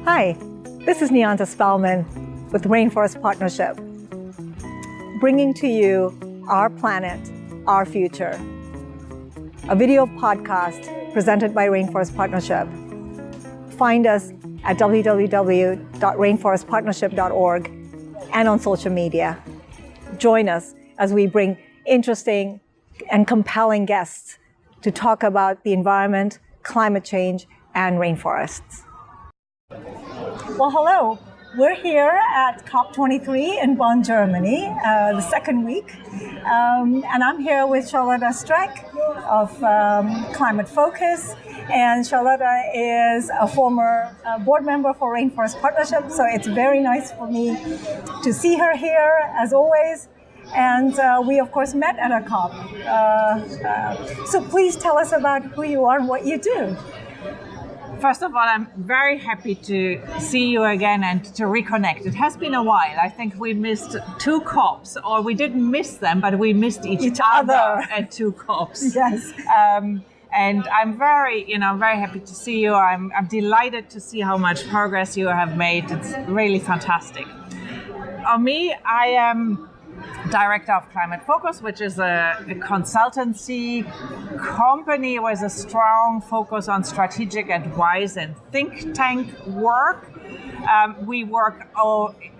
Hi, this is Niyanta Spelman with Rainforest Partnership, bringing to you Our Planet, Our Future, a video podcast presented by Rainforest Partnership. Find us at www.rainforestpartnership.org and on social media. Join us as we bring interesting and compelling guests to talk about the environment, climate change, and rainforests. Well, hello. We're here at COP23 in Bonn, Germany, the second week. And I'm here with Charlotte Streck of Climate Focus. And Charlotte is a former board member for Rainforest Partnership. So it's very nice for me to see her here, as always. And we, of course, met at a COP. So please tell us about who you are and what you do. First of all, I'm very happy to see you again and to reconnect. It has been a while. I think we missed two COPs, or we didn't miss them, but we missed each other at two COPs. Yes. And I'm very happy to see you. I'm delighted to see how much progress you have made. It's really fantastic. Me, I am Director of Climate Focus, which is a consultancy company with a strong focus on strategic advice and think tank work. We work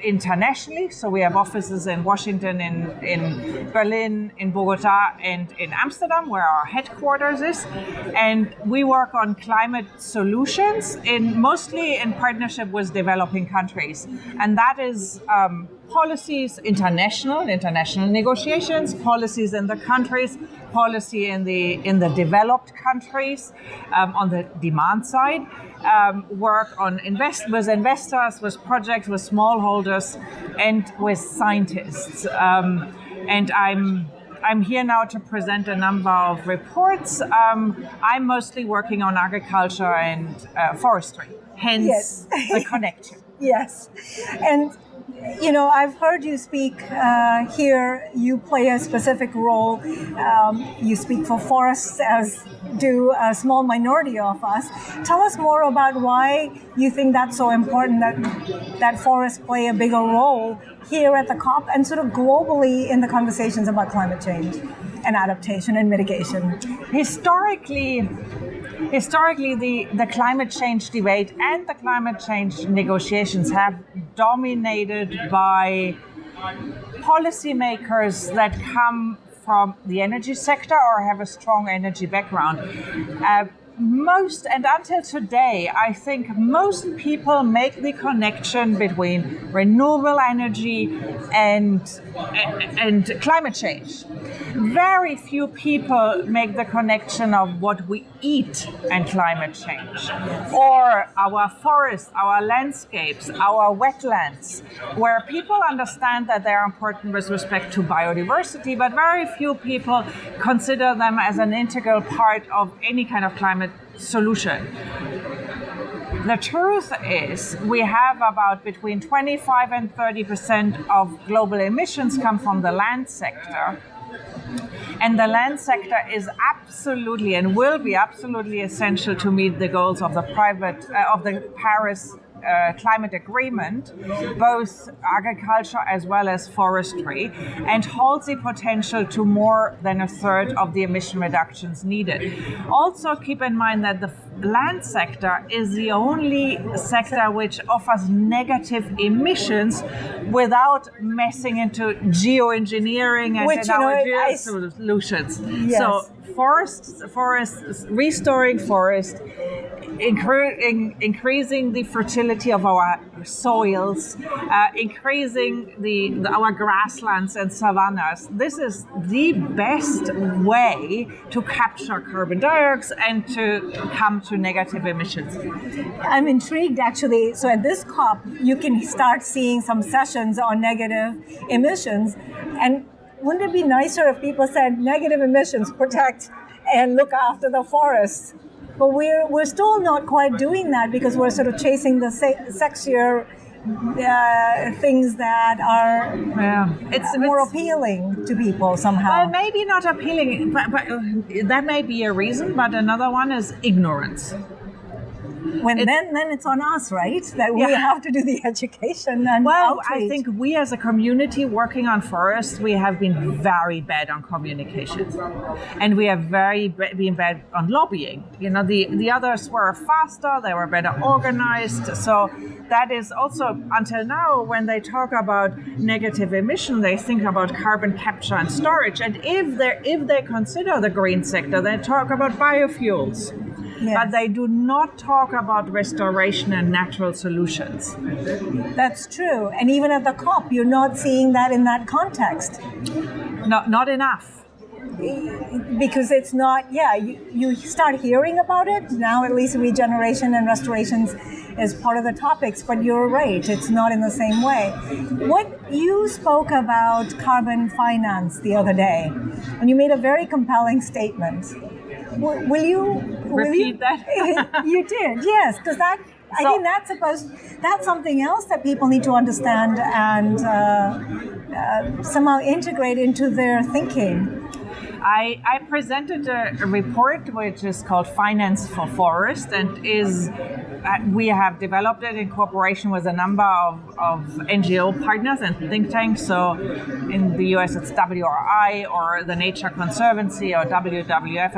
internationally, so we have offices in Washington, in Berlin, in Bogota, and in Amsterdam, where our headquarters is. And we work on climate solutions, mostly in partnership with developing countries. And that is policies, international negotiations, policies in the countries, policy in the developed countries on the demand side, work on with investors, with projects, with smallholders, and with scientists. And I'm here now to present a number of reports. I'm mostly working on agriculture and forestry, hence Yes. the connection. Yes. And I've heard you speak here. You play a specific role. You speak for forests, as do a small minority of us. Tell us more about why you think that's so important, that forests play a bigger role here at the COP and sort of globally in the conversations about climate change and adaptation and mitigation. Historically, the climate change debate and the climate change negotiations have dominated by policymakers that come from the energy sector or have a strong energy background. Until today, I think most people make the connection between renewable energy and climate change. Very few people make the connection of what we eat and climate change, or our forests, our landscapes, our wetlands, where people understand that they are important with respect to biodiversity, but very few people consider them as an integral part of any kind of climate solution. The truth is, we have about between 25 and 30% of global emissions come from the land sector. And the land sector is absolutely and will be absolutely essential to meet the goals of the Paris climate agreement, both agriculture as well as forestry, and holds the potential to more than a third of the emission reductions needed. Also keep in mind that the land sector is the only sector which offers negative emissions without messing into geoengineering and solutions. Yes. So forests, restoring forest, increasing the fertility of our soils, increasing our grasslands and savannas. This is the best way to capture carbon dioxide and to come to negative emissions. I'm intrigued, actually. So at this COP, you can start seeing some sessions on negative emissions. And wouldn't it be nicer if people said negative emissions, protect and look after the forests? But we're still not quite doing that because we're sort of chasing the sexier things that are more appealing to people somehow. Well, maybe not appealing, but that may be a reason. But another one is ignorance. Then it's on us, right? That we have to do the education and outreach. I think we as a community working on forests, we have been very bad on communication, and we have been bad on lobbying. The others were faster, they were better organized. So that is also, until now, when they talk about negative emission, they think about carbon capture and storage. And if they consider the green sector, they talk about biofuels. Yes. But they do not talk about restoration and natural solutions. That's true. And even at the COP, you're not seeing that in that context. Not enough. Because it's not, you start hearing about it. Now at least regeneration and restorations is part of the topics, but you're right, it's not in the same way. You spoke about carbon finance the other day, and you made a very compelling statement. Will you repeat that? You did, yes, because I think that's something else that people need to understand and somehow integrate into their thinking. I presented a report which is called Finance for Forest, and we have developed it in cooperation with a number of NGO partners and think tanks. So in the US it's WRI or the Nature Conservancy or WWF,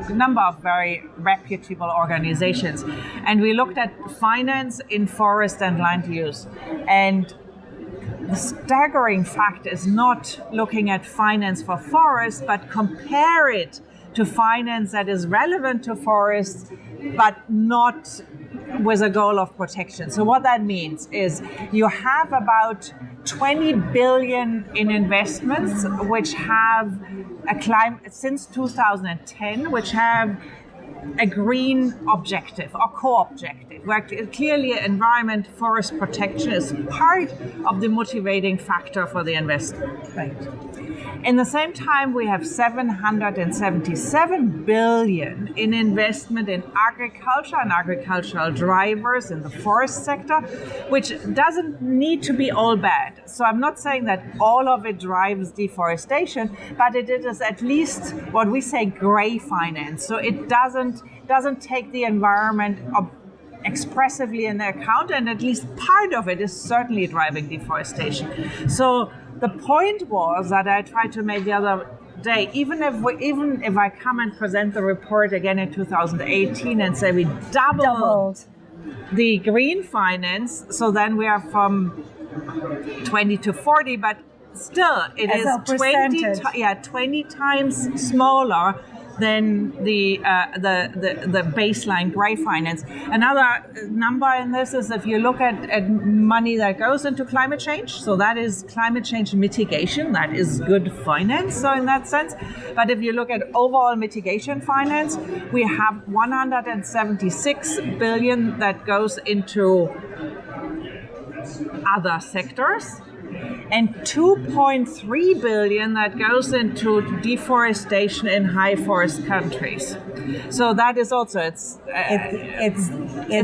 a number of very reputable organizations. And we looked at finance in forest and land use. And the staggering fact is not looking at finance for forests, but compare it to finance that is relevant to forests, but not with a goal of protection. So what that means is you have about 20 billion in investments which have since 2010, which have a green objective or co-objective, where clearly environment, forest protection is part of the motivating factor for the investment. Right. In the same time, we have 777 billion in investment in agriculture and agricultural drivers in the forest sector, which doesn't need to be all bad. So I'm not saying that all of it drives deforestation, but it is at least what we say gray finance. So it doesn't take the environment expressively in account, and at least part of it is certainly driving deforestation. So the point was that I tried to make the other day, even if I come and present the report again in 2018 and say we doubled the green finance, so then we are from 20 to 40, but still it is 20 times smaller than the baseline gray finance. Another number in this is if you look at money that goes into climate change, so that is climate change mitigation, that is good finance, so in that sense. But if you look at overall mitigation finance, we have 176 billion that goes into other sectors, and 2.3 billion that goes into deforestation in high forest countries. So that is also it's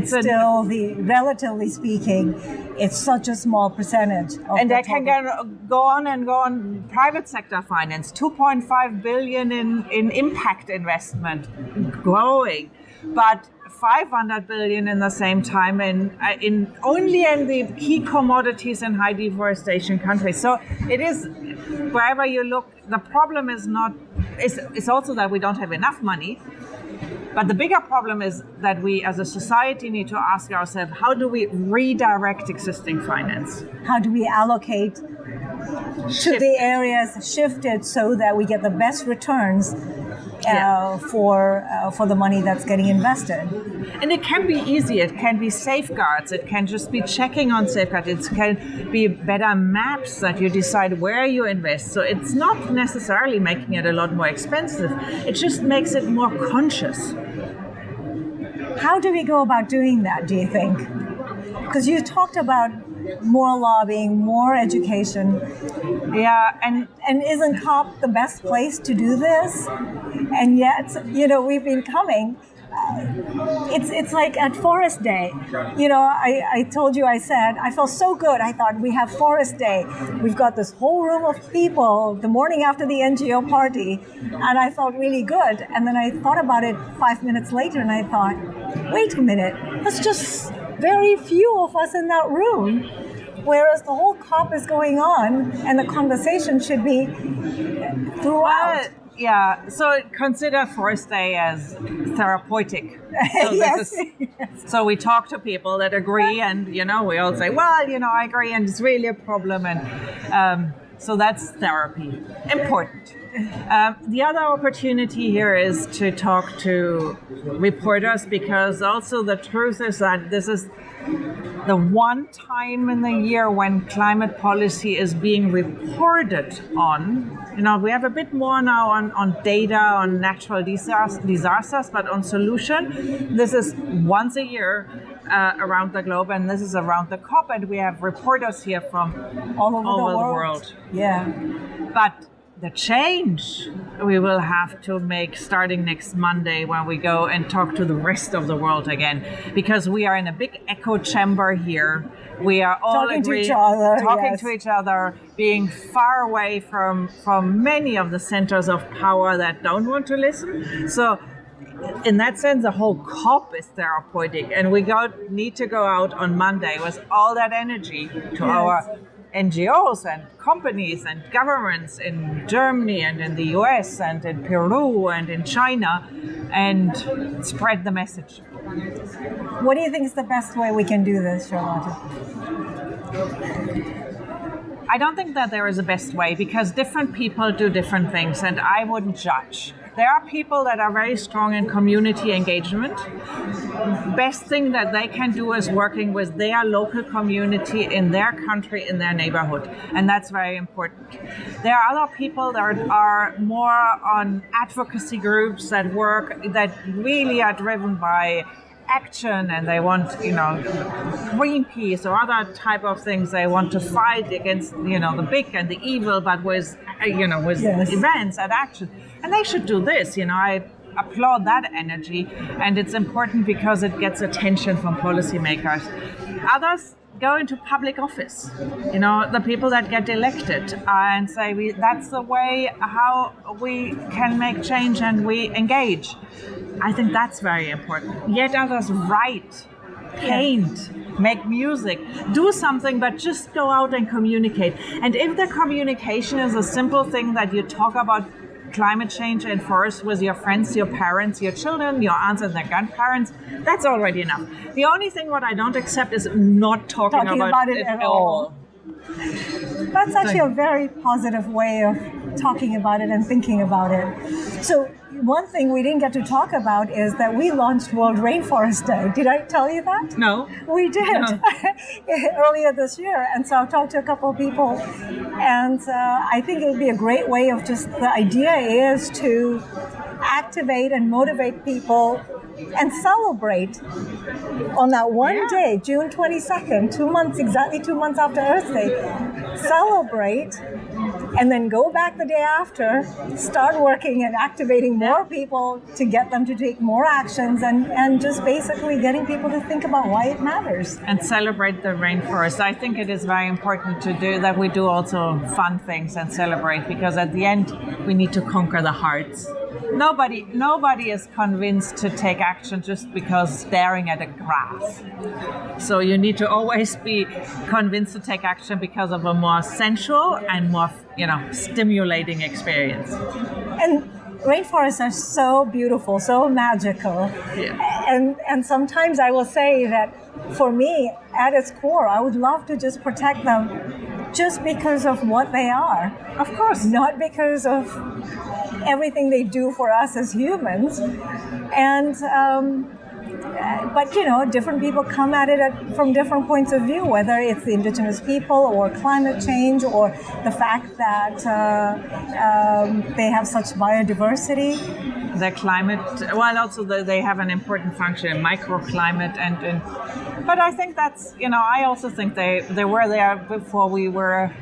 still relatively speaking, it's such a small percentage. And I can go on. Private sector finance, 2.5 billion in impact investment, growing, but 500 billion in the same time in only in the key commodities in high deforestation countries. So it is, wherever you look, the problem is it's also that we don't have enough money. But the bigger problem is that we as a society need to ask ourselves, how do we redirect existing finance? How do we allocate to the areas shifted so that we get the best returns for the money that's getting invested? And it can be easy. It can be safeguards. It can just be checking on safeguards. It can be better maps that you decide where you invest. So it's not necessarily making it a lot more expensive. It just makes it more conscious. How do we go about doing that, do you think? Because you talked about more lobbying, more education. Yeah, and isn't COP the best place to do this? And yet, we've been coming it's like at Forest Day. You know, I told you, I said, I felt so good. I thought, we have Forest Day. We've got this whole room of people the morning after the NGO party. And I felt really good. And then I thought about it 5 minutes later and I thought, wait a minute, that's just very few of us in that room. Whereas the whole COP is going on and the conversation should be throughout. Yeah, so consider Forest Day as therapeutic. So, Yes. So we talk to people that agree, and you know, we all say, well, you know, I agree, and it's really a problem, and so that's therapy. Important. The other opportunity here is to talk to reporters, because also the truth is that this is the one time in the year when climate policy is being reported on. You know, we have a bit more now on data on natural disasters, but on solution, this is once a year around the globe, and this is around the COP, and we have reporters here from all over the world. Yeah. But the change we will have to make starting next Monday when we go and talk to the rest of the world again, because we are in a big echo chamber here. We are all talking to each other, being far away from many of the centers of power that don't want to listen. So in that sense, the whole COP is therapeutic, and we need to go out on Monday with all that energy to our NGOs and companies and governments in Germany and in the US and in Peru and in China, and spread the message. What do you think is the best way we can do this, Charlotte? I don't think that there is a best way, because different people do different things, and I wouldn't judge. There are people that are very strong in community engagement. Best thing that they can do is working with their local community in their country, in their neighborhood. And that's very important. There are other people that are more on advocacy groups that work, that really are driven by action, and they want, you know, Greenpeace or other type of things. They want to fight against, you know, the big and the evil, but with, you know, with events and action. And they should do this. You know, I applaud that energy, and it's important because it gets attention from policymakers. Others go into public office, you know, the people that get elected, and say that's the way how we can make change and we engage. I think that's very important. Yet others write, paint, make music, do something, but just go out and communicate. And if the communication is a simple thing that you talk about climate change and forests with your friends, your parents, your children, your aunts and their grandparents, that's already enough. The only thing what I don't accept is not talking about it at all. That's actually a very positive way of talking about it and thinking about it. So one thing we didn't get to talk about is that we launched World Rainforest Day. Did I tell you that? No. We did earlier this year. And so I've talked to a couple of people, and I think it would be a great way of just, the idea is to activate and motivate people and celebrate on that one day, June 22nd, exactly 2 months after Earth Day. Celebrate, and then go back the day after, start working and activating more people to get them to take more actions, and just basically getting people to think about why it matters. And celebrate the rainforest. I think it is very important to do that. We do also fun things and celebrate, because at the end we need to conquer the hearts. Nobody is convinced to take action just because staring at a graph. So you need to always be convinced to take action because of a more sensual and more, you know, stimulating experience. And rainforests are so beautiful, so magical. Yeah. And sometimes I will say that for me, at its core, I would love to just protect them just because of what they are. Of course. Not because of everything they do for us as humans. And but, you know, different people come at it from different points of view, whether it's the indigenous people or climate change or the fact that they have such biodiversity. The climate, well, also they have an important function in microclimate, but I think that's, you know, I also think they were there before we were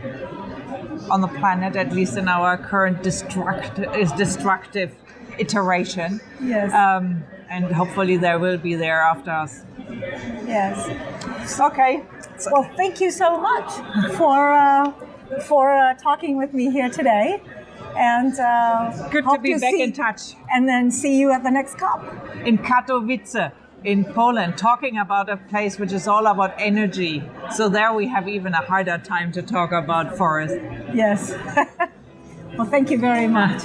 on the planet, at least in our current destructive iteration. Yes. and hopefully they will be there after us. Yes. Okay. Well, thank you so much for talking with me here today. And good to be back in touch. And then see you at the next COP. In Katowice, in Poland, talking about a place which is all about energy. So there we have even a harder time to talk about forest. Yes. Well, thank you very much.